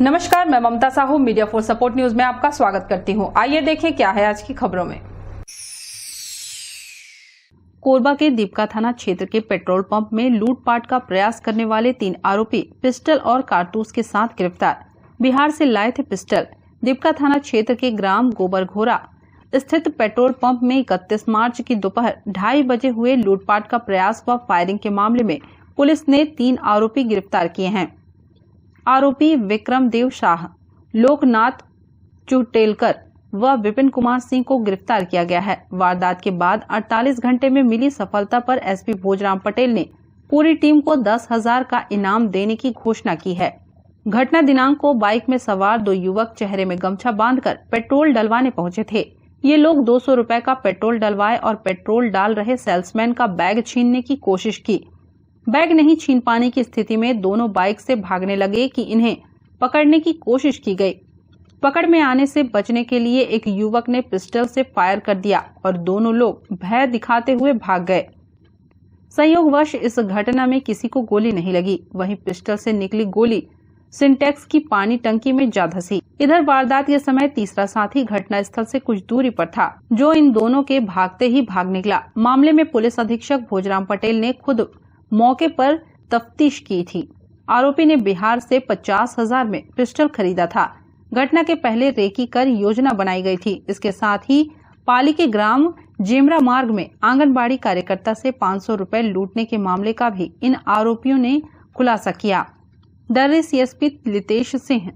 नमस्कार, मैं Mamta Sahu media for support news में आपका स्वागत करती हूं। आइए देखें क्या है आज की खबरों में। कोरबा के दीपका थाना क्षेत्र के पेट्रोल पंप में लूटपाट का प्रयास करने वाले 3 आरोपी पिस्टल और कारतूस के साथ गिरफ्तार। बिहार से लाए थे पिस्टल। दीपका थाना क्षेत्र के ग्राम गोबरघोरा स्थित पेट्रोल पंप में 31 मार्च की दोपहर 2:30 बजे हुए लूटपाट का प्रयास व फायरिंग के मामले में पुलिस ने 3 आरोपी गिरफ्तार किए हैं। आरोपी विक्रम देव शाह, लोकनाथ चुटेलकर व विपिन कुमार सिंह को गिरफ्तार किया गया है। वारदात के बाद 48 घंटे में मिली सफलता पर एसपी भोजराम पटेल ने पूरी टीम को 10,000 का इनाम देने की घोषणा की है। घटना दिनांक को बाइक में सवार 2 युवक चेहरे में गमछा बांधकर पेट्रोल डलवाने पहुंचे थे। ये लोग 200 रुपए का पेट्रोल डलवाए और पेट्रोल डाल रहे सेल्समैन का बैग छीनने की कोशिश की। बैग नहीं छीन पाने की स्थिति में दोनों बाइक से भागने लगे कि इन्हें पकड़ने की कोशिश की गई। पकड़ में आने से बचने के लिए एक युवक ने पिस्टल से फायर कर दिया और दोनों लोग भय दिखाते हुए भाग गए। संयोगवश इस घटना में किसी को गोली नहीं लगी। वहीं पिस्टल से निकली गोली सिंटेक्स की पानी टंकी में जा धंसी। इधर वारदात के समय तीसरा साथी घटनास्थल से कुछ दूरी पर था, जो इन दोनों के भागते ही भाग निकला। मामले में पुलिस अधीक्षक भोजराम पटेल ने खुद मौके पर तफ्तीश की थी। आरोपी ने बिहार से 50,000 में पिस्टल खरीदा था। घटना के पहले रेकी कर योजना बनाई गई थी। इसके साथ ही पाली के ग्राम जेमरा मार्ग में आंगनबाड़ी कार्यकर्ता से 500 रुपए लूटने के मामले का भी इन आरोपियों ने खुलासा किया। दर्रे सीएसपी लितेश सिंह,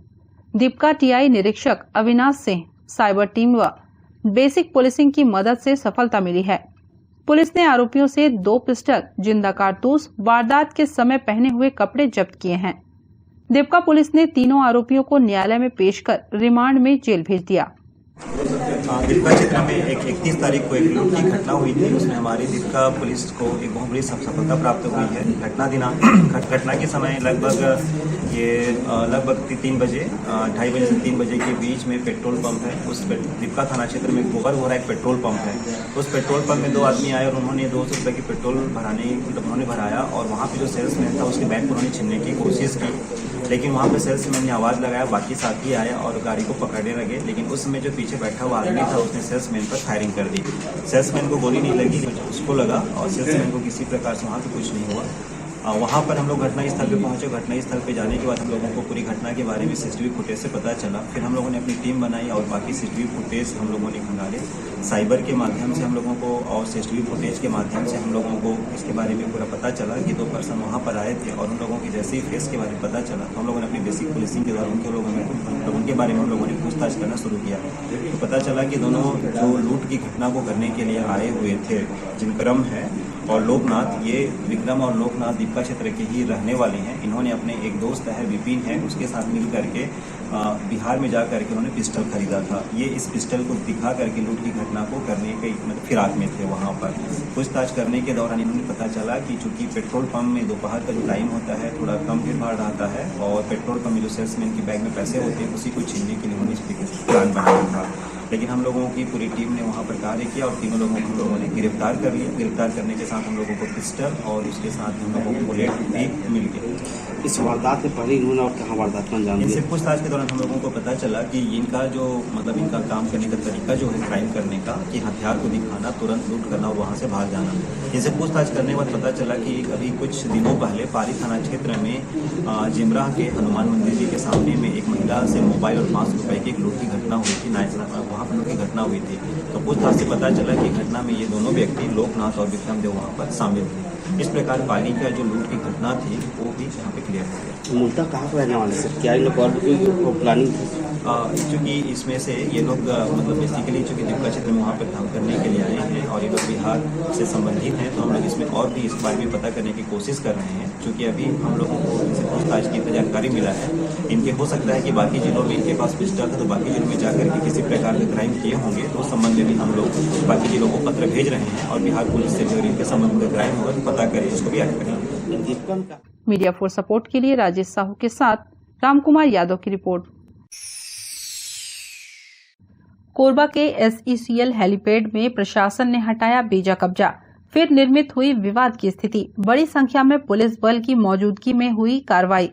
दीपका टीआई निरीक्षक अविनाश सिंह, साइबर टीम व बेसिक पुलिसिंग की मदद से सफलता मिली है। पुलिस ने आरोपियों से 2 पिस्टल, जिंदा कारतूस, वारदात के समय पहने हुए कपड़े जब्त किए हैं। दीपका पुलिस ने तीनों आरोपियों को न्यायालय में पेश कर रिमांड में जेल भेज दिया। दीपका क्षेत्र में एक 31 तारीख को एक लूट की घटना हुई थी। उसमें हमारी दीपका पुलिस को एक बहुत बड़ी सफलता प्राप्त हुई है। घटना के समय लगभग 3 बजे, 2:30 बजे से 3 बजे के बीच में पेट्रोल पंप है। उस दीपका थाना क्षेत्र में गोबरघोरा एक पेट्रोल पंप है। उस पेट्रोल पंप में 2 आदमी आए और उन्होंने 200 रुपये की पेट्रोल उन्होंने भराया और वहाँ पे जो सेल्समैन था उसके बैग को उन्होंने छीनने की कोशिश की, लेकिन वहाँ पे सेल्समैन ने आवाज़ लगाया, बाकी साथी आए और गाड़ी को पकड़ने लगे। लेकिन उस समय जो पीछे बैठा हुआ आदमी था उसने सेल्समैन पर फायरिंग कर दी। सेल्समैन को गोली नहीं लगी, उसको लगा और सेल्समैन को किसी प्रकार से वहाँ पे कुछ नहीं हुआ। वहाँ पर हम लोग घटनास्थल पे पहुँचे। घटनास्थल पे जाने के बाद हम लोगों को पूरी घटना के बारे में सीसीटीवी फुटेज से पता चला। फिर हम लोगों ने अपनी टीम बनाई और बाकी सीसीटीवी फुटेज हम लोगों ने खंगाले। साइबर के माध्यम से हम लोगों को और सीसीटीवी फुटेज के माध्यम से हम लोगों को इसके बारे में पूरा पता चला कि 2 पर्सन वहाँ पर आए थे और उन लोगों की जैसे ही फेस के बारे में पता चला तो हम लोगों ने अपनी बेसिक पुलिसिंग के द्वारा उनके बारे में हम लोगों ने पूछताछ करना शुरू किया। तो पता चला कि दोनों जो लूट की घटना को करने के लिए आए हुए थे, विक्रम है और लोकनाथ, ये विक्रम और लोकनाथ दीपका क्षेत्र के ही रहने वाले हैं। इन्होंने अपने एक दोस्त है विपिन है, उसके साथ मिल करके बिहार में जा करके उन्होंने पिस्टल खरीदा था। ये इस पिस्टल को दिखा करके लूट की घटना को करने के मतलब फिराक में थे। वहाँ पर पूछताछ करने के दौरान इन्होंने पता चला कि चूंकि पेट्रोल पंप में दोपहर का जो टाइम होता है थोड़ा कम भीड़ भाड़ रहता है और पेट्रोल पंप में जो सेल्समैन के बैग में पैसे होते हैं उसी को छीनने के लिए उन्होंने प्लान बनाया था। लेकिन हम लोगों की पूरी टीम ने वहाँ पर कार्य किया और तीनों लोगों को हम लोगों ने गिरफ्तार कर लिया। गिरफ्तार करने के साथ हम लोगों को पिस्टल और उसके साथ हम लोगों को बुलेट भी मिल गए। इस वारदात से पहले इन्होंने और कहाँ वारदात को अंजाम दिया? इनसे पूछताछ के दौरान हम लोगों को पता चला कि इनका जो मतलब इनका काम करने का तरीका जो है क्राइम करने का, कि हथियार को दिखाना, तुरंत लूट करना और वहाँ से भाग जाना। इनसे पूछताछ करने के बाद पता चला कि अभी कुछ दिनों पहले पाली थाना क्षेत्र में जिमरा के हनुमान मंदिर जी के सामने में एक महिला से मोबाइल और 500 रुपये की एक लूट की घटना हुई थी। वहाँ पर लूट की घटना हुई थी। तो पूछताछ से पता चला कि घटना में ये दोनों व्यक्ति लोकनाथ और विक्रम देव वहाँ पर शामिल थे। इस प्रकार पाली का जो लूट की घटना थी वो भी यहाँ पे क्लियर हो गया। मुद्दा कहाँ पर रहने वाले सर? क्या इन लोग और प्लानिंग थी? चूँकि इसमें से ये लोग मतलब बेसिकली चूँकि दीपका क्षेत्र में वहाँ पर काम करने के लिए आए हैं और ये लोग बिहार से संबंधित हैं, तो हम लोग इसमें और भी इस बारे में पता करने की कोशिश कर रहे हैं। चूँकि अभी हम लोगों को इनसे पूछताछ की तो जानकारी मिला है, इनके हो सकता है कि बाकी जिलों में इनके पास पिस्टल था तो बाकी जिलों में जाकर के किसी प्रकार के क्राइम किए होंगे। तो उस संबंध में भी हम लोग बाकी जिलों को पत्र भेज रहे हैं और बिहार पुलिस से जो इनके संबंध में क्राइम होगा तो पता करें, इसको भी ऐड करें। मीडिया फॉर सपोर्ट के लिए राजेश साहू के साथ रामकुमार यादव की रिपोर्ट। कोरबा के SECL हेलीपैड में प्रशासन ने हटाया बेजा कब्जा, फिर निर्मित हुई विवाद की स्थिति। बड़ी संख्या में पुलिस बल की मौजूदगी में हुई कार्रवाई।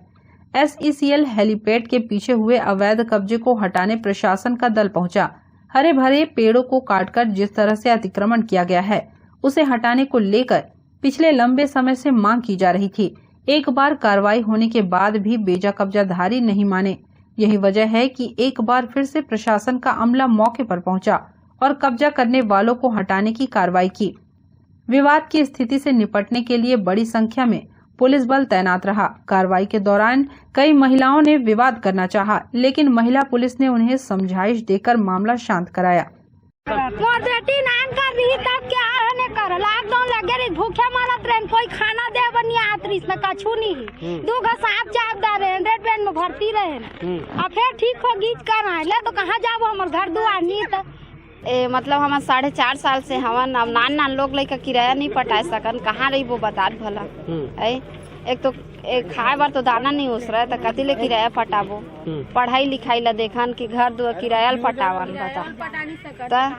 SECL हेलीपैड के पीछे हुए अवैध कब्जे को हटाने प्रशासन का दल पहुंचा। हरे भरे पेड़ों को काटकर जिस तरह से अतिक्रमण किया गया है उसे हटाने को लेकर पिछले लंबे समय से मांग की जा रही थी। एक बार कार्रवाई होने के बाद भी बेजा कब्जाधारी नहीं माने। यही वजह है कि एक बार फिर से प्रशासन का अमला मौके पर पहुंचा और कब्जा करने वालों को हटाने की कार्रवाई की। विवाद की स्थिति से निपटने के लिए बड़ी संख्या में पुलिस बल तैनात रहा। कार्रवाई के दौरान कई महिलाओं ने विवाद करना चाहा, लेकिन महिला पुलिस ने उन्हें समझाइश देकर मामला शांत कराया। मोर बेटी नान कर रही तब क्या ने कर लॉकडाउन लगे रही, भूखे मारा ट्रेन, कोई खाना दे बनिया आतरी इसमें कछु नहीं। 2 घा सांप चाप दे रहे, रेड बैंड में भर्ती रहे। अब फिर ठीक हो गीच कर ले तो कहाँ जाबो, हमार घर दुआर नहीं तो मतलब हम 4.5 साल से हवन नान लोग लेकर किराया नहीं पटा सकन, कहाँ रही वो बता भला। एक तो खाए बार तो दाना नहीं उस रहा है तो कति ले किराया पटाबो, पढ़ाई लिखाई ला देखन कि घर दो किराया पटावन बता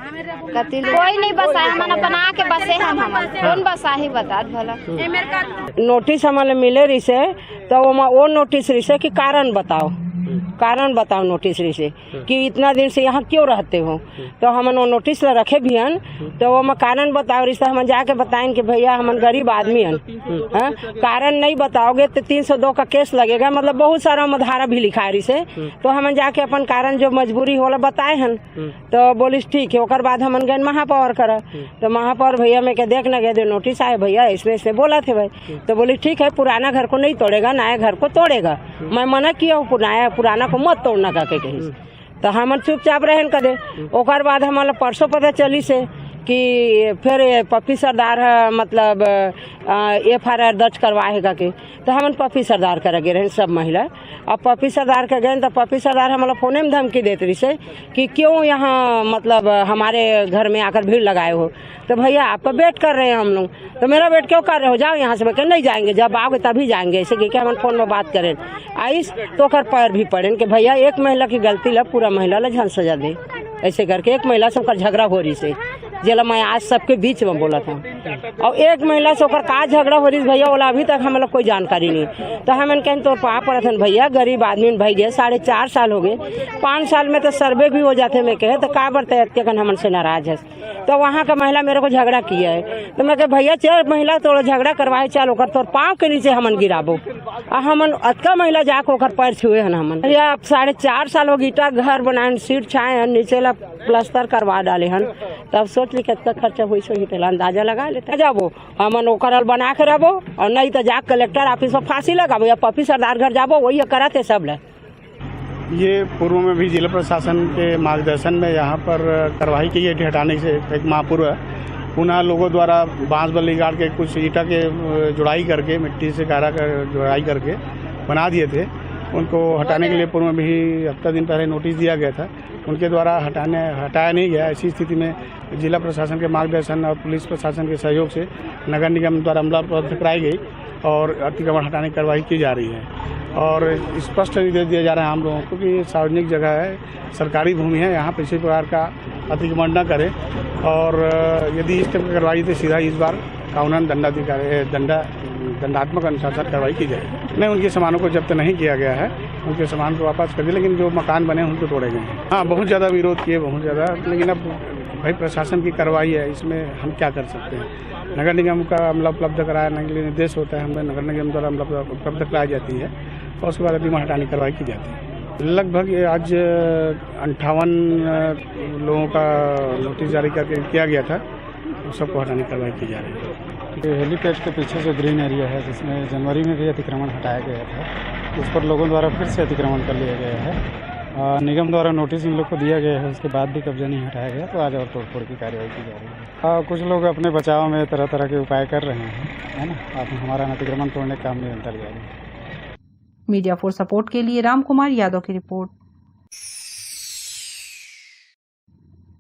कति कोई नहीं बसाए, हम अपना के बसे हम कौन बसाही बता भला। नोटिस हमारे मिले रही से तो वो नोटिस रही से कि कारण बताओ नोटिस रही से कि इतना दिन से यहाँ क्यों रहते हो, तो हम नोटिस रखे भी हन तो वो कारण बताओ रही से हम जाके बताएं कि भैया हम गरीब आदमी हन, कारण नहीं बताओगे तो 302 का केस लगेगा। मतलब बहुत सारा धारा भी लिखा रही से, तो हम जाके अपन कारण जो मजबूरी होला बताए हन, तो बोलिस ठीक है। ओकर बाद हम गए महापौर कर, तो महापौर भैया में के देख न गए नोटिस आए भैया इसमें बोला थे भाई, तो बोली ठीक है पुराना घर को नहीं तोड़ेगा नया घर को तोड़ेगा। मैं मना किया पुराना को मत तोड़ना का के कही, तो हम चुपचाप रहन कर दे। ओकर बाद हमारा परसों पता चली से कि फिर पप्पी सरदार है मतलब FIR दर्ज करवाएगा के, तो हम पप्पी सरदार कर गए रहे सब महिला। अब पप्पी सरदार के गए तो पप्पी सरदार हमारा फोने में धमकी देते रही से कि क्यों यहाँ मतलब हमारे घर में आकर भीड़ लगाए हो, तो भैया आपका वेट कर रहे हैं हम लोग, तो मेरा वेट क्यों कर रहे हो, जाओ यहाँ से। मैं नहीं जाएंगे, जब आओगे तभी जाएंगे, ऐसे कि हम फोन में बात करें। आइस तो कर पैर भी पड़े कि भैया एक महिला की गलती ला पूरा महिला ला झन सजा दे, ऐसे करके एक महिला से उनका झगड़ा हो रही से जेला मैं आज सबके बीच में बोला था। और एक महिला से ओकर का झगड़ा हो रही भैया बोला अभी तक हम लोग कोई जानकारी नहीं, तो हम कहें तो पा पड़े थे भैया गरीब आदमी भाई गए 4.5 साल हो गए, 5 साल में तो सर्वे भी हो जाते। मैं कहे तो का बरते हमन से नाराज है, तो वहाँ का महिला मेरे को झगड़ा किया है, तो मैं कहे भैया चल महिला थोड़ा झगड़ा करवाए चल ओकर तोर पाँव के नीचे हमन गिराबो। हमन अतका महिला जाकर ओकर पैर छुए हैं हमन। भैया 4.5 साल हो गीटा घर बनाए सीट छाए हैं नीचे ला प्लास्टर करवा डाले हन, तब सोच ली कितना खर्चा हुई सो हिटेला अंदाजा लगा लेते जाबो हमन ओकर बना के रहो, और नहीं तो जा कलेक्टर ऑफिस में फांसी लगाबो या पप्पी सरदार घर जाबो, वही कराते सब ले। ये पूर्व में भी जिला प्रशासन के मार्गदर्शन में यहाँ पर कार्रवाई की गई हटाने से एक माह पूर्व पुनः लोगों द्वारा बांस बल्ली गाड़ के कुछ ईटा के जुड़ाई करके मिट्टी से गारा कर जुड़ाई करके बना दिए थे, उनको हटाने के लिए पूर्व में भी हफ्ता दिन पहले नोटिस दिया गया था, उनके द्वारा हटाया नहीं गया। ऐसी स्थिति में जिला प्रशासन के मार्गदर्शन और पुलिस प्रशासन के सहयोग से नगर निगम द्वारा अमला उपलब्ध कराई गई और अतिक्रमण हटाने की कार्रवाई की जा रही है। और स्पष्ट निर्देश दिया जा रहा है हम लोगों को कि सार्वजनिक जगह है, सरकारी भूमि है, यहाँ पर किसी प्रकार का अतिक्रमण न करें, और यदि इस तरह की कार्रवाई तो सीधा इस बार कानूनन दंडात्मक अनुशासन कार्रवाई की जाएगी। नहीं, उनके सामानों को जब्त नहीं किया गया है, उनके सामान को वापस कर दिया, लेकिन जो मकान बने उनको तोड़े गए हैं। हाँ, बहुत ज़्यादा विरोध किए, बहुत ज़्यादा, लेकिन अब भाई प्रशासन की कार्रवाई है, इसमें हम क्या कर सकते हैं। नगर निगम का अमला उपलब्ध कराने के लिए निर्देश होता है, हमें नगर निगम द्वारा अमला उपलब्ध कराई जाती है और उसके बाद अतिक्रमण हटाने की कार्रवाई की जाती है। लगभग आज 58 लोगों का नोटिस जारी करके किया गया था, सबको हटाने की कार्रवाई की जा रही है। हेलीपैड के पीछे जो ग्रीन एरिया है जिसमें जनवरी में भी अतिक्रमण हटाया गया था, उस पर लोगों द्वारा फिर से अतिक्रमण कर लिया गया है। निगम द्वारा नोटिस इन लोग को दिया गया है, उसके बाद भी कब्जा नहीं हटाया गया, तो आज और तोड़फोड़ की कार्रवाई की जा रही है। कुछ लोग अपने बचाव में तरह तरह के उपाय कर रहे हैं, है ना। आप हमारा अतिक्रमण तोड़ने का काम निरंतर जारी है। मीडिया फॉर सपोर्ट के लिए राम कुमार यादव की रिपोर्ट।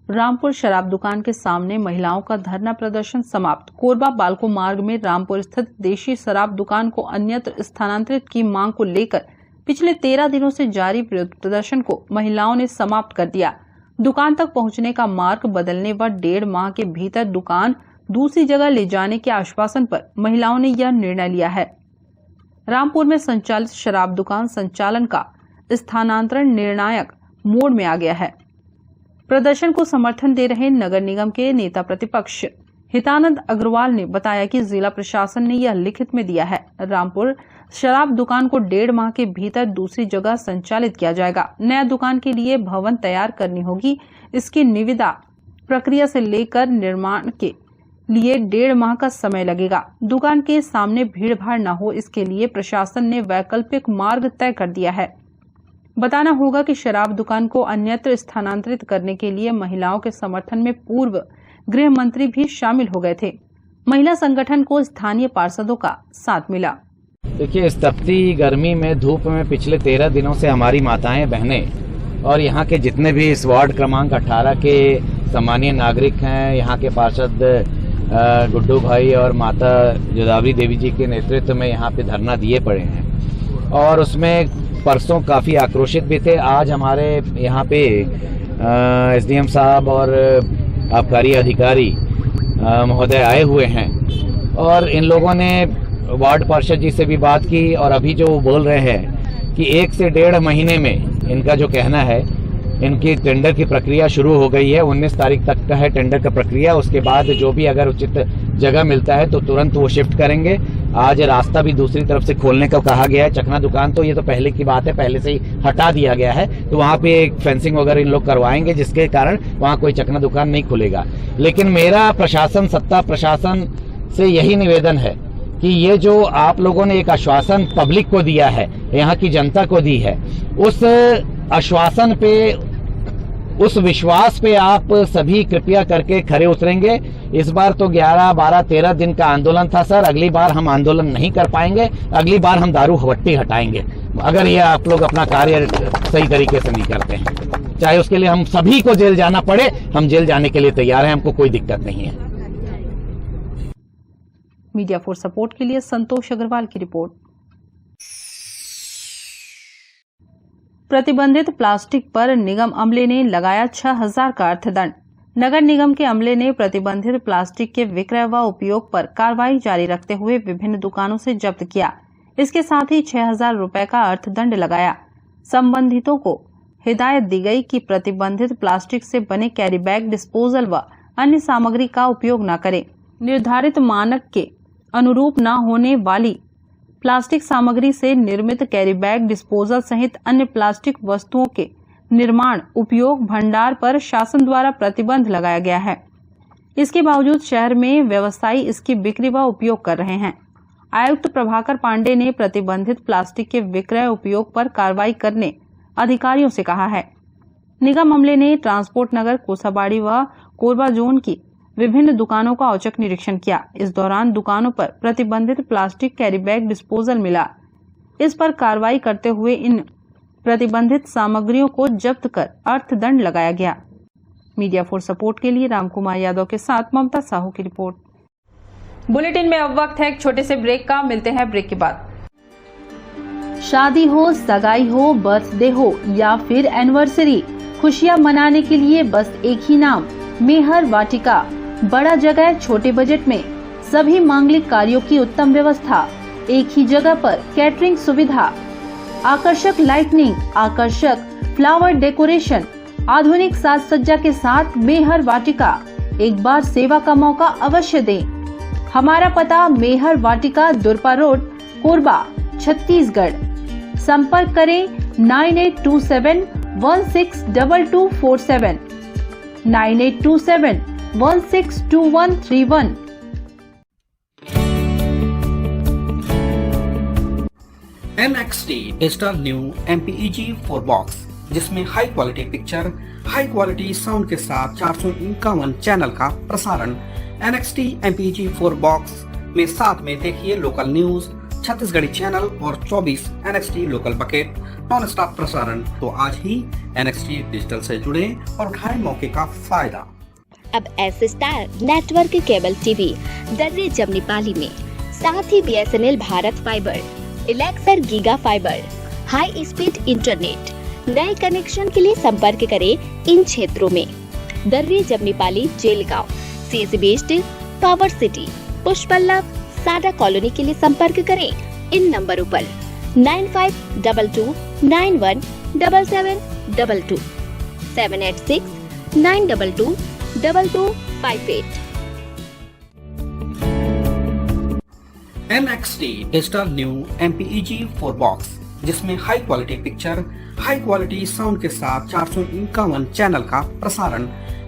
रामपुर शराब दुकान के सामने महिलाओं का धरना प्रदर्शन समाप्त। कोरबा बालको मार्ग में रामपुर स्थित देशी शराब दुकान को अन्यत्र स्थानांतरित की मांग को लेकर पिछले 13 दिनों से जारी विरोध प्रदर्शन को महिलाओं ने समाप्त कर दिया। दुकान तक पहुंचने का मार्ग बदलने व 1.5 माह के भीतर दुकान दूसरी जगह ले जाने के आश्वासन पर महिलाओं ने यह निर्णय लिया है। रामपुर में संचालित शराब दुकान संचालन का स्थानांतरण निर्णायक मोड में आ गया है। प्रदर्शन को समर्थन दे रहे नगर निगम के नेता प्रतिपक्ष हितानंद अग्रवाल ने बताया कि जिला प्रशासन ने यह लिखित में दिया है। रामपुर शराब दुकान को 1.5 माह के भीतर दूसरी जगह संचालित किया जाएगा। नया दुकान के लिए भवन तैयार करनी होगी। इसकी निविदा प्रक्रिया से लेकर निर्माण के लिए 1.5 माह का समय लगेगा। दुकान के सामने भीड़ भाड़ न हो, इसके लिए प्रशासन ने वैकल्पिक मार्ग तय कर दिया है। बताना होगा कि शराब दुकान को अन्यत्र स्थानांतरित करने के लिए महिलाओं के समर्थन में पूर्व गृह मंत्री भी शामिल हो गए थे। महिला संगठन को स्थानीय पार्षदों का साथ मिला। देखिए, इस तपती गर्मी में धूप में पिछले 13 दिनों से हमारी माताएं बहनें और यहाँ के जितने भी इस वार्ड क्रमांक 18 के सम्मानीय नागरिक हैं, यहाँ के पार्षद गुड्डू भाई और माता गोदावरी देवी जी के नेतृत्व में यहाँ पे धरना दिए पड़े हैं और उसमें परसों काफ़ी आक्रोशित भी थे। आज हमारे यहाँ पे एसडीएम साहब और आबकारी अधिकारी महोदय आए हुए हैं और इन लोगों ने वार्ड पार्षद जी से भी बात की और अभी जो बोल रहे हैं कि 1 से 1.5 महीने में इनका जो कहना है, इनकी टेंडर की प्रक्रिया शुरू हो गई है। 19 तारीख तक का है टेंडर का प्रक्रिया। उसके बाद जो भी अगर उचित जगह मिलता है तो तुरंत वो शिफ्ट करेंगे। आज रास्ता भी दूसरी तरफ से खोलने का कहा गया है। चकना दुकान तो ये तो पहले की बात है, पहले से ही हटा दिया गया है, तो वहाँ पे एक फेंसिंग वगैरह इन लोग करवाएंगे जिसके कारण वहाँ कोई चकना दुकान नहीं खुलेगा। लेकिन मेरा प्रशासन, सत्ता प्रशासन से यही निवेदन है कि ये जो आप लोगों ने एक आश्वासन पब्लिक को दिया है, यहाँ की जनता को दी है, उस आश्वासन पे, उस विश्वास पे आप सभी कृपया करके खरे उतरेंगे। इस बार तो 11, 12, 13 दिन का आंदोलन था सर। अगली बार हम आंदोलन नहीं कर पाएंगे। अगली बार हम दारू भट्टी हटाएंगे अगर ये आप लोग अपना कार्य सही तरीके से नहीं करते हैं। चाहे उसके लिए हम सभी को जेल जाना पड़े, हम जेल जाने के लिए तैयार हैं। हमको कोई दिक्कत नहीं है। मीडिया फॉर सपोर्ट के लिए संतोष अग्रवाल की रिपोर्ट। प्रतिबंधित प्लास्टिक पर निगम अमले ने लगाया 6000 का अर्थदंड। नगर निगम के अमले ने प्रतिबंधित प्लास्टिक के विक्रय व उपयोग पर कार्रवाई जारी रखते हुए विभिन्न दुकानों से जब्त किया। इसके साथ ही 6000 रुपए का अर्थदंड लगाया। संबंधितों को हिदायत दी गई कि प्रतिबंधित प्लास्टिक से बने कैरी बैग, डिस्पोजल व अन्य सामग्री का उपयोग न करें। निर्धारित मानक के अनुरूप न होने वाली प्लास्टिक सामग्री से निर्मित कैरी बैग, डिस्पोजल सहित अन्य प्लास्टिक वस्तुओं के निर्माण, उपयोग, भंडार पर शासन द्वारा प्रतिबंध लगाया गया है। इसके बावजूद शहर में व्यवसायी इसकी बिक्री व उपयोग कर रहे हैं। आयुक्त प्रभाकर पांडे ने प्रतिबंधित प्लास्टिक के विक्रय उपयोग पर कार्रवाई करने अधिकारियों से कहा है। निगम अमले ने ट्रांसपोर्ट नगर, कोसाबाड़ी व कोरबा जोन की विभिन्न दुकानों का औचक निरीक्षण किया। इस दौरान दुकानों पर प्रतिबंधित प्लास्टिक कैरी बैग, डिस्पोजल मिला। इस पर कार्रवाई करते हुए इन प्रतिबंधित सामग्रियों को जब्त कर अर्थदंड लगाया गया। मीडिया फॉर सपोर्ट के लिए रामकुमार यादव के साथ ममता साहू की रिपोर्ट। बुलेटिन में अब वक्त है एक छोटे से ब्रेक का। मिलते हैं ब्रेक के बाद। शादी हो, सगाई हो, बर्थडे हो या फिर एनिवर्सरी, खुशियां मनाने के लिए बस एक ही नाम, मेहर वाटिका। बड़ा जगह, छोटे बजट में सभी मांगलिक कार्यों की उत्तम व्यवस्था, एक ही जगह पर कैटरिंग सुविधा, आकर्षक लाइटनिंग, आकर्षक फ्लावर डेकोरेशन, आधुनिक साज सज्जा के साथ मेहर वाटिका। एक बार सेवा का मौका अवश्य दें। हमारा पता मेहर वाटिका, दुरपा रोड, कोरबा, छत्तीसगढ़। संपर्क करें 9827162247, 9827162131। NXT digital new MPEG 4 box, जिसमें high quality picture, high quality sound के साथ 451 चैनल का प्रसारण। NXT MPEG 4 बॉक्स में साथ में देखिए लोकल न्यूज, छत्तीसगढ़ी चैनल और 24 NXT local bucket non stop प्रसारण। तो आज ही NXT डिजिटल से जुड़े और उठाएं मौके का फायदा। अब S star network cable TV Darre Jamnipali में, साथ ही BSNL भारत फाइबर, इलेक्सर giga fibre, high speed internet. नए कनेक्शन के लिए संपर्क करें इन क्षेत्रों में: Darre Jamnipali, Jelgaon, CSB steel, power city, Pushpallav, Sada colony. के लिए संपर्क करें इन नंबरों पर 9522917722 786-922-2258। NXT digital new MPEG 4 box, जिसमें high quality picture, high quality sound के साथ 451 चैनल का प्रसारण।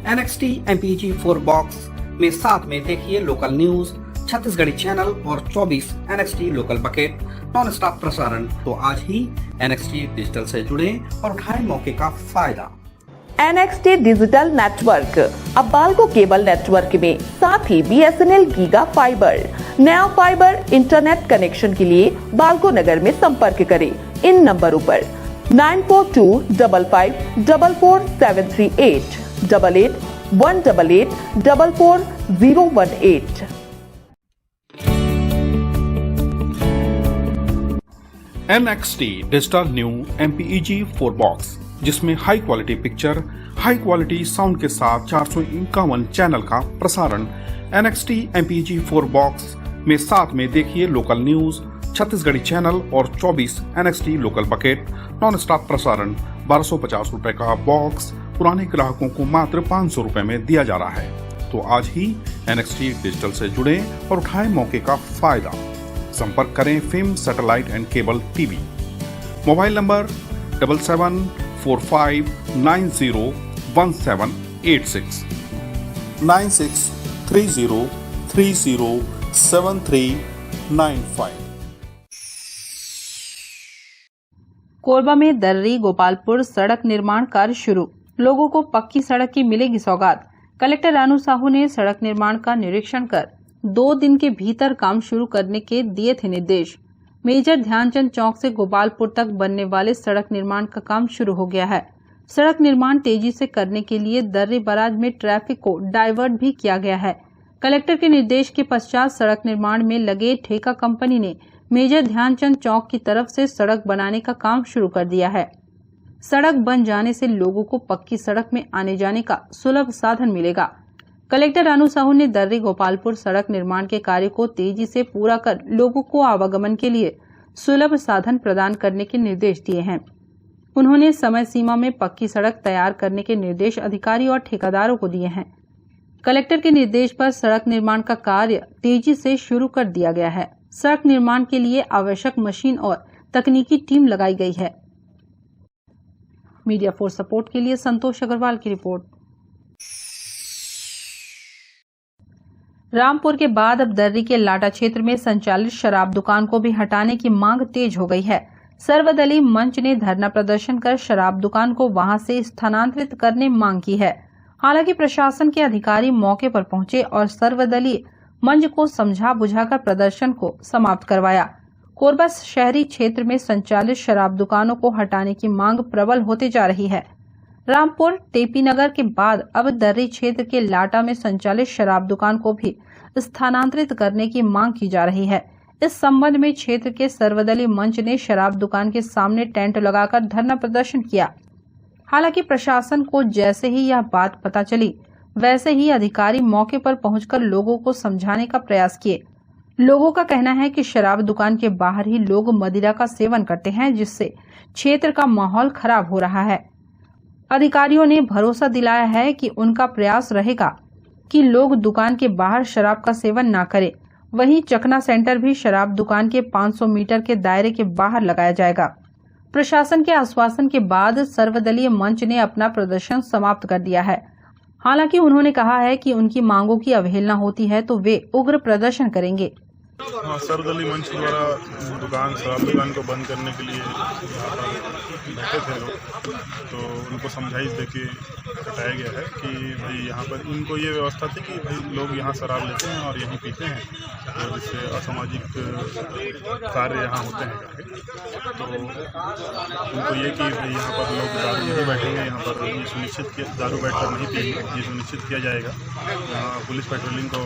NXT MPEG 4 बॉक्स में साथ में देखिए लोकल न्यूज, छत्तीसगढ़ी चैनल और 24 NXT local bucket non stop प्रसारण। तो आज ही NXT डिजिटल से जुड़े और उठाएं मौके का फायदा। NXT डिजिटल नेटवर्क अब बाल्को केबल नेटवर्क में साथ ही BSNL गीगा फाइबर। नया फाइबर इंटरनेट कनेक्शन के लिए बाल्को नगर में संपर्क करें इन नंबरों पर 9425544738 8818844018। NXT digital new MPEG 4 box, जिसमें high quality picture, high quality sound के साथ 451 चैनल का प्रसारण। NXT MPEG 4 बॉक्स में साथ में देखिए लोकल न्यूज, छत्तीसगढ़ी चैनल और 24 NXT local bucket non stop प्रसारण। 1250 रुपए का बॉक्स पुराने ग्राहकों को मात्र 500 रुपए में दिया जा रहा है। तो आज ही NXT डिजिटल से जुड़े और उठाएं मौके का फायदा। संपर्क करें film satellite and cable TV. Mobile number 7745901786 9630307395। Korba में दर्री गोपालपुर सड़क निर्माण कार्य शुरू, लोगों को पक्की सड़क की मिलेगी सौगात। कलेक्टर रानू साहू ने सड़क निर्माण का निरीक्षण कर 2 दिन के भीतर काम शुरू करने के दिए थे निर्देश। मेजर ध्यानचंद चौक से गोपालपुर तक बनने वाले सड़क निर्माण का काम शुरू हो गया है। सड़क निर्माण तेजी से करने के लिए दर्री बराज में ट्रैफिक को डाइवर्ट भी किया गया है। कलेक्टर के निर्देश के पश्चात सड़क निर्माण में लगे ठेका कंपनी ने मेजर ध्यानचंद चौक की तरफ से सड़क बनाने का काम शुरू कर दिया है। सड़क बन जाने से लोगों को पक्की सड़क में आने जाने का सुलभ साधन मिलेगा। कलेक्टर रानू साहू ने दर्री गोपालपुर सड़क निर्माण के कार्य को तेजी से पूरा कर लोगों को आवागमन के लिए सुलभ साधन प्रदान करने के निर्देश दिए हैं। उन्होंने समय सीमा में पक्की सड़क तैयार करने के निर्देश अधिकारी और ठेकेदारों को दिए हैं। कलेक्टर के निर्देश पर सड़क निर्माण का कार्य तेजी से शुरू कर दिया गया है। सड़क निर्माण के लिए आवश्यक मशीन और तकनीकी टीम लगाई गई है। मीडिया फोर्स सपोर्ट के लिए संतोष अग्रवाल की रिपोर्ट। रामपुर के बाद अब दर्री के लाटा क्षेत्र में संचालित शराब दुकान को भी हटाने की मांग तेज हो गई है। सर्वदलीय मंच ने धरना प्रदर्शन कर शराब दुकान को वहां से स्थानांतरित करने मांग की है। हालांकि प्रशासन के अधिकारी मौके पर पहुंचे और सर्वदलीय मंच को समझा बुझाकर प्रदर्शन को समाप्त करवाया। कोरबा शहरी क्षेत्र में संचालित शराब दुकानों को हटाने की मांग प्रबल होते जा रही है। रामपुर टेपी नगर के बाद अब दर्री क्षेत्र के लाटा में संचालित शराब दुकान को भी स्थानांतरित करने की मांग की जा रही है। इस संबंध में क्षेत्र के सर्वदलीय मंच ने शराब दुकान के सामने टेंट लगाकर धरना प्रदर्शन किया। हालांकि प्रशासन को जैसे ही यह बात पता चली, वैसे ही अधिकारी मौके पर पहुंचकर लोगों को समझाने का प्रयास किए। लोगों का कहना है कि शराब दुकान के बाहर ही लोग मदिरा का सेवन करते हैं, जिससे क्षेत्र का माहौल खराब हो रहा है। अधिकारियों ने भरोसा दिलाया है कि उनका प्रयास रहेगा कि लोग दुकान के बाहर शराब का सेवन न करें। वहीं चकना सेंटर भी शराब दुकान के 500 मीटर के दायरे के बाहर लगाया जाएगा। प्रशासन के आश्वासन के बाद सर्वदलीय मंच ने अपना प्रदर्शन समाप्त कर दिया है। हालांकि उन्होंने कहा है कि उनकी मांगों की अवहेलना होती है तो वे उग्र प्रदर्शन करेंगे। सर्वदलीय मंच द्वारा शराब दुकान को बंद करने के लिए बैठे थे लोग, तो उनको समझाइश देके हटाया गया है कि भाई यहाँ पर इनको ये व्यवस्था थी कि भाई लोग यहाँ शराब लेते हैं और यहीं पीते हैं, और जिससे असामाजिक कार्य यहाँ होते हैं। तो उनको ये कि भाई यहाँ पर लोग दारू नहीं बैठेंगे, यहाँ पर ये सुनिश्चित किया दारू बैठकर नहीं पिएंगे, ये सुनिश्चित किया जाएगा। यहाँ पुलिस पेट्रोलिंग को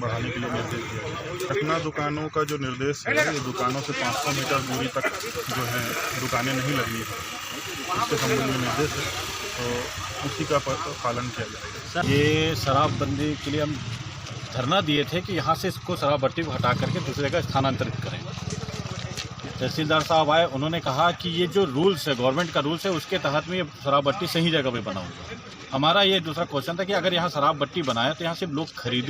बढ़ाने के लिए निर्देश दिया गया। चकना दुकानों का जो निर्देश है, ये दुकानों से 500 मीटर दूरी तक जो है दुकानें नहीं लगनी है, इसके संबंध में निर्देश है, तो उसी का पालन किया जाएगा। ये शराबबंदी के लिए हम धरना दिए थे कि यहाँ से इसको शराब भट्टी को हटा करके दूसरी जगह स्थानांतरित करें। तहसीलदार साहब आए, उन्होंने कहा कि ये जो रूल्स है, गवर्नमेंट का रूल्स है, उसके तहत में ये शराब भट्टी सही जगह पे बनाऊंगा। हमारा ये दूसरा क्वेश्चन था कि अगर यहाँ शराब भट्टी बनाए तो यहाँ सिर्फ लोग खरीद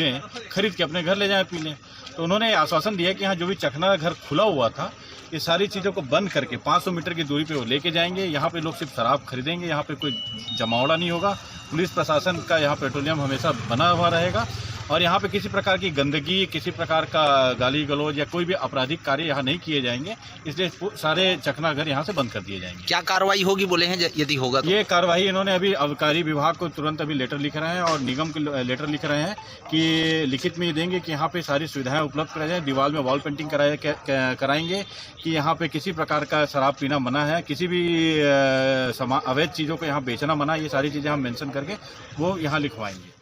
के अपने घर ले जाएं, पी लें। तो उन्होंने आश्वासन दिया कि यहाँ जो भी चखना घर खुला हुआ था, ये सारी चीज़ों को बंद करके 500 मीटर की दूरी पे वो लेके जाएंगे। यहाँ पे लोग सिर्फ शराब खरीदेंगे, यहाँ पे कोई जमावड़ा नहीं होगा। पुलिस प्रशासन का यहाँ पेट्रोलियम हमेशा बना हुआ रहेगा और यहाँ पे किसी प्रकार की गंदगी, किसी प्रकार का गाली गलौज या कोई भी आपराधिक कार्य यहाँ नहीं किए जाएंगे। इसलिए सारे चखना घर यहाँ से बंद कर दिए जाएंगे। क्या कार्रवाई होगी बोले हैं यदि होगा तो? ये कार्रवाई इन्होंने अभी अबकारी विभाग को तुरंत अभी लेटर लिख रहे हैं और निगम को लेटर लिख रहे हैं कि लिखित में ये देंगे कि यहाँ पे सारी सुविधाएं उपलब्ध कराई जाए। दीवार में वॉल पेंटिंग कराएंगे कि यहाँ पे किसी प्रकार का शराब पीना मना है, किसी भी अवैध चीज़ों को यहाँ बेचना मना है। ये सारी चीज़ें हम मेंशन करके वो यहाँ लिखवाएंगे।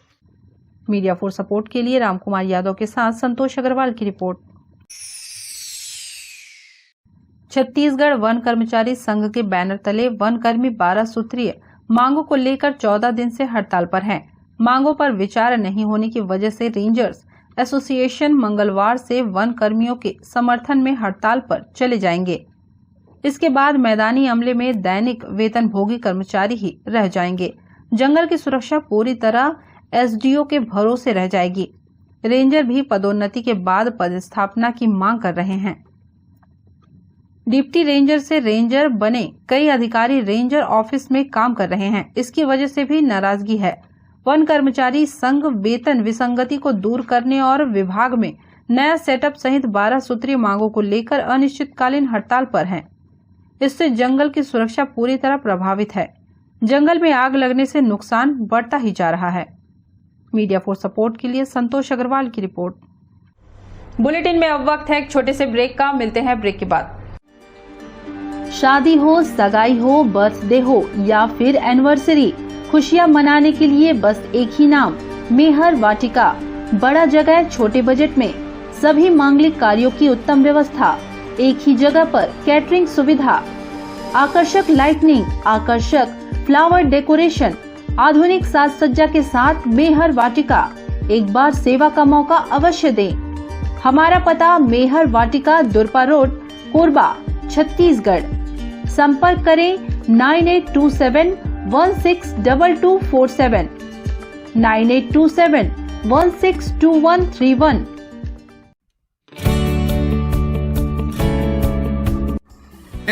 मीडिया फॉर सपोर्ट के लिए रामकुमार यादव के साथ संतोष अग्रवाल की रिपोर्ट। छत्तीसगढ़ वन कर्मचारी संघ के बैनर तले वन कर्मी 12 सूत्रीय मांगों को लेकर 14 दिन से हड़ताल पर हैं। मांगों पर विचार नहीं होने की वजह से रेंजर्स एसोसिएशन मंगलवार से वन कर्मियों के समर्थन में हड़ताल पर चले जाएंगे। इसके बाद मैदानी अमले में दैनिक वेतन भोगी कर्मचारी ही रह जाएंगे। जंगल की सुरक्षा पूरी तरह एसडीओ के भरोसे रह जाएगी। रेंजर भी पदोन्नति के बाद पदस्थापना की मांग कर रहे हैं। डिप्टी रेंजर से रेंजर बने कई अधिकारी रेंजर ऑफिस में काम कर रहे हैं। इसकी वजह से भी नाराजगी है। वन कर्मचारी संघ वेतन विसंगति को दूर करने और विभाग में नया सेटअप सहित 12 सूत्रीय मांगों को लेकर अनिश्चितकालीन हड़ताल पर है। इससे जंगल की सुरक्षा पूरी तरह प्रभावित है। जंगल में आग लगने से नुकसान बढ़ता ही जा रहा है। मीडिया फॉर सपोर्ट के लिए संतोष अग्रवाल की रिपोर्ट। बुलेटिन में अब वक्त है एक छोटे से ब्रेक का। मिलते हैं ब्रेक के बाद। शादी हो, सगाई हो, बर्थडे हो या फिर एनिवर्सरी, खुशियां मनाने के लिए बस एक ही नाम, मेहर वाटिका। बड़ा जगह, छोटे बजट में सभी मांगलिक कार्यों की उत्तम व्यवस्था, एक ही जगह पर कैटरिंग सुविधा, आकर्षक लाइटनिंग, आकर्षक फ्लावर डेकोरेशन, आधुनिक साज सज्जा के साथ मेहर वाटिका। एक बार सेवा का मौका अवश्य दें। हमारा पता मेहर वाटिका, दुरपा रोड, कोरबा, छत्तीसगढ़। संपर्क करें 9827162247, 9827162131।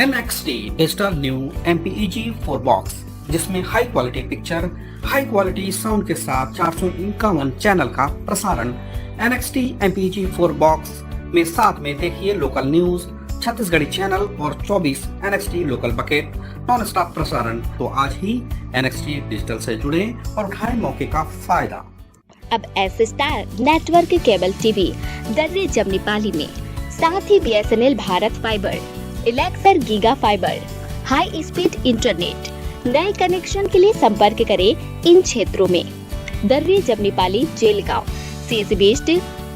NXT digital new MPEG 4 box, जिसमें high quality picture, high quality sound के साथ 451 चैनल का प्रसारण। NXT MPEG 4 बॉक्स में साथ में देखिए लोकल न्यूज, छत्तीसगढ़ी चैनल और 24 NXT local bucket non stop प्रसारण। तो आज ही NXT डिजिटल से जुड़े और उठाएं मौके का फायदा। अब S star network cable TV Darre Jamnipali में, साथ ही BSNL भारत फाइबर, इलेक्सर giga fibre, high speed internet. नए कनेक्शन के लिए संपर्क करें इन क्षेत्रों में: Darre Jamnipali, Jelgaon, CSB east,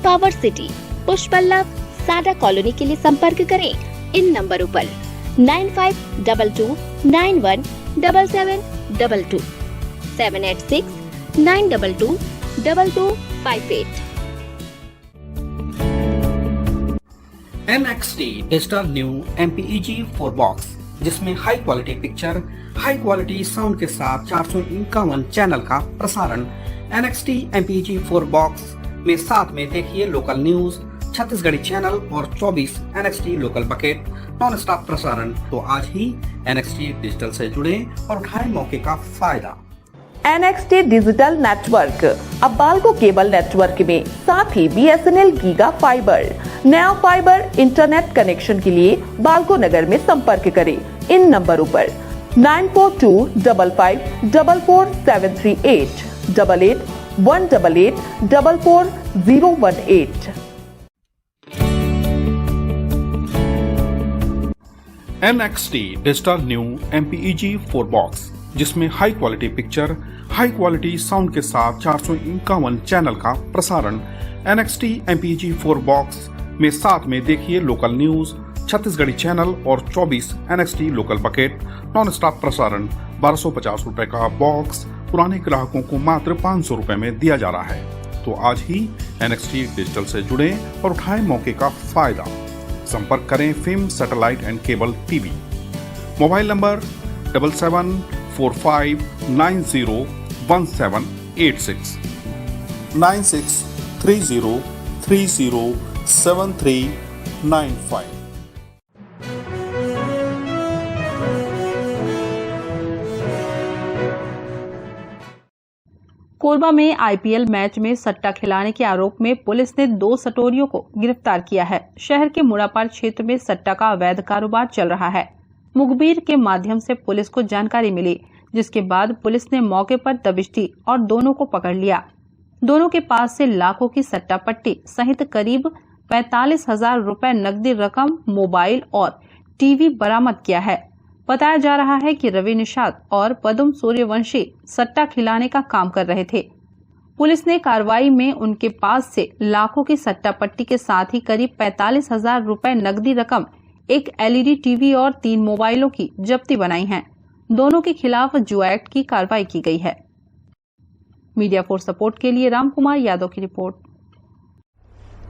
power city, Pushpallav, Sada colony के लिए संपर्क करें इन नंबरों पर 9522917722, 786-922-2258। NXT digital new MPEG 4 box, जिसमें high quality picture, high quality sound के साथ 451 चैनल का प्रसारण। NXT MPEG 4 बॉक्स में साथ में देखिए लोकल न्यूज, छत्तीसगढ़ी चैनल और 24 NXT local bucket non stop प्रसारण। तो आज ही NXT डिजिटल से जुड़े और उठाएं मौके का फायदा। NXT डिजिटल नेटवर्क अब बाल्को केबल नेटवर्क में, साथ ही BSNL गीगा फाइबर। नया फाइबर इंटरनेट कनेक्शन के लिए बाल्को नगर में संपर्क करें इन नंबरों पर 9425544738, 8818844018। NXT digital new MPEG 4 box, जिसमें high quality picture, high quality sound के साथ 451 चैनल का प्रसारण। NXT MPEG 4 बॉक्स में साथ में देखिए लोकल न्यूज, छत्तीसगढ़ी चैनल और 24 NXT local bucket non stop प्रसारण। 1250 रुपए का बॉक्स पुराने ग्राहकों को मात्र 500 रुपए में दिया जा रहा है। तो आज ही NXT डिजिटल से जुड़े और उठाएं मौके का फायदा। संपर्क करें film satellite and cable TV. Mobile number 7745901786 9630307395। Korba में आईपीएल मैच में सट्टा खिलाने के आरोप में पुलिस ने 2 सटोरियों को गिरफ्तार किया है। शहर के मुड़ापार क्षेत्र में सट्टा का अवैध कारोबार चल रहा है। मुखबिर के माध्यम से पुलिस को जानकारी मिली, जिसके बाद पुलिस ने मौके पर दबिश दी और दोनों को पकड़ लिया। दोनों के पास से लाखों की सट्टा पट्टी सहित करीब 45,000 रुपए नकदी रकम, मोबाइल और टीवी बरामद किया है। बताया जा रहा है कि रवि निषाद और पद्म सूर्यवंशी सट्टा खिलाने का काम कर रहे थे। पुलिस ने कार्रवाई में उनके पास से लाखों की सट्टा पट्टी के साथ ही करीब 45,000 रुपए नकदी रकम, एक एलईडी टीवी और 3 मोबाइलों की जब्ती बनाई है। दोनों के खिलाफ जुआ एक्ट की कार्रवाई की गई है। मीडिया फॉर सपोर्ट के लिए रामकुमार यादव की report.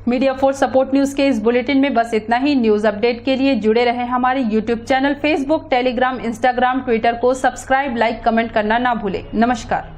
Media for support news के इस बुलेटिन में बस इतना ही। न्यूज अपडेट के लिए जुड़े रहे हमारे YouTube channel, Facebook, Telegram, Instagram, Twitter को सब्सक्राइब, लाइक, कमेंट करना ना भूलें। नमस्कार।